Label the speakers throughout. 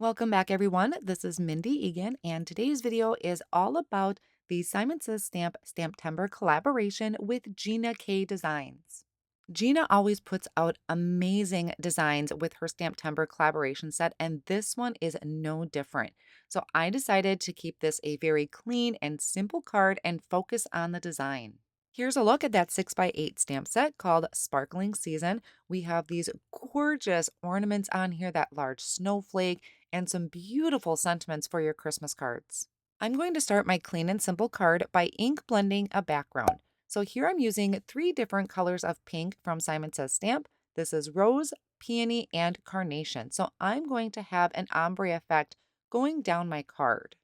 Speaker 1: Welcome back, everyone. This is Mindy Eggen, and today's video is all about the Simon Says STAMPtember collaboration with Gina K Designs. Gina always puts out amazing designs with her STAMPtember collaboration set, and this one is no different. So I decided to keep this a very clean and simple card and focus on the design. Here's a look at that 6x8 stamp set called Sparkling Season. We have these gorgeous ornaments on here, that large snowflake, and some beautiful sentiments for your Christmas cards. I'm going to start my clean and simple card by ink blending a background. So here I'm using three different colors of pink from Simon Says Stamp. This is Rose, Peony, and Carnation. So I'm going to have an ombre effect going down my card.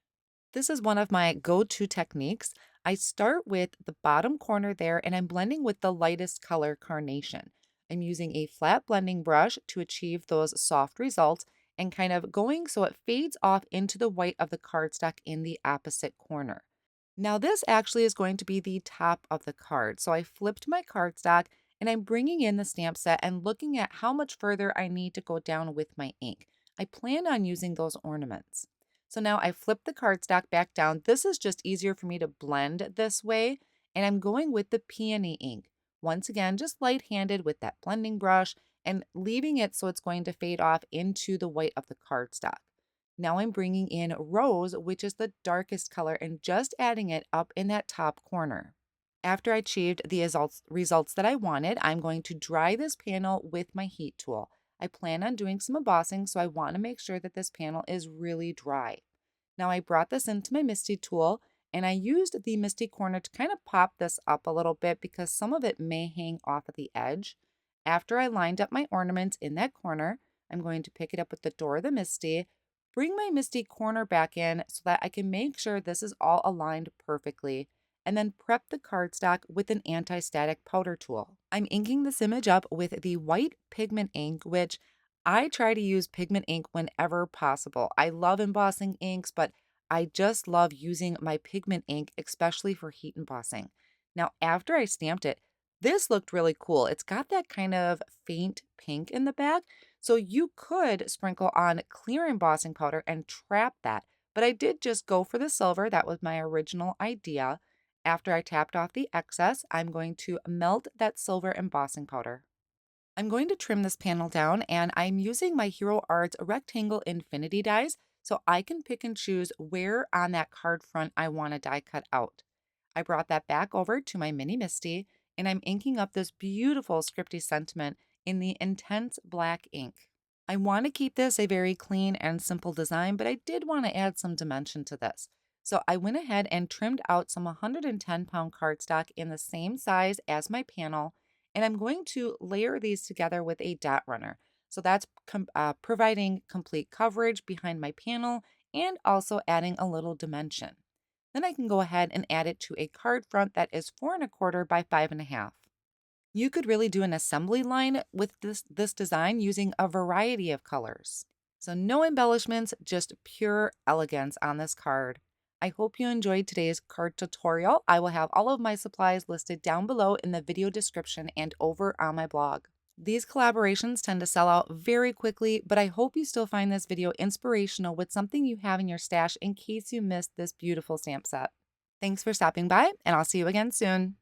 Speaker 1: This is one of my go-to techniques. I start with the bottom corner there and I'm blending with the lightest color, Carnation. I'm using a flat blending brush to achieve those soft results and kind of going so it fades off into the white of the cardstock in the opposite corner. Now this actually is going to be the top of the card. So I flipped my cardstock and I'm bringing in the stamp set and looking at how much further I need to go down with my ink. I plan on using those ornaments. So now I flip the cardstock back down. This is just easier for me to blend this way. And I'm going with the peony ink. Once again, just light-handed with that blending brush and leaving it so it's going to fade off into the white of the cardstock. Now I'm bringing in Rose, which is the darkest color, and just adding it up in that top corner. After I achieved the results that I wanted, I'm going to dry this panel with my heat tool. I plan on doing some embossing, so I want to make sure that this panel is really dry. Now I brought this into my Misty tool and I used the Misty corner to kind of pop this up a little bit because some of it may hang off at the edge. After I lined up my ornaments in that corner, I'm going to pick it up with the door of the Misty, bring my Misty corner back in so that I can make sure this is all aligned perfectly, and then prep the cardstock with an anti-static powder tool. I'm inking this image up with the white pigment ink, which I try to use pigment ink whenever possible. I love embossing inks, but I just love using my pigment ink, especially for heat embossing. Now, after I stamped it, this looked really cool. It's got that kind of faint pink in the back, so you could sprinkle on clear embossing powder and trap that. But I did just go for the silver. That was my original idea. After I tapped off the excess, I'm going to melt that silver embossing powder. I'm going to trim this panel down and I'm using my Hero Arts rectangle infinity dies so I can pick and choose where on that card front I want to die cut out. I brought that back over to my mini Misty and I'm inking up this beautiful scripty sentiment in the intense black ink. I want to keep this a very clean and simple design, but I did want to add some dimension to this. So I went ahead and trimmed out some 110-pound cardstock in the same size as my panel, and I'm going to layer these together with a dot runner. So that's providing complete coverage behind my panel and also adding a little dimension. Then I can go ahead and add it to a card front that is 4¼ by 5½. You could really do an assembly line with this design using a variety of colors. So no embellishments, just pure elegance on this card. I hope you enjoyed today's card tutorial. I will have all of my supplies listed down below in the video description and over on my blog. These collaborations tend to sell out very quickly, but I hope you still find this video inspirational with something you have in your stash in case you missed this beautiful stamp set. Thanks for stopping by, and I'll see you again soon.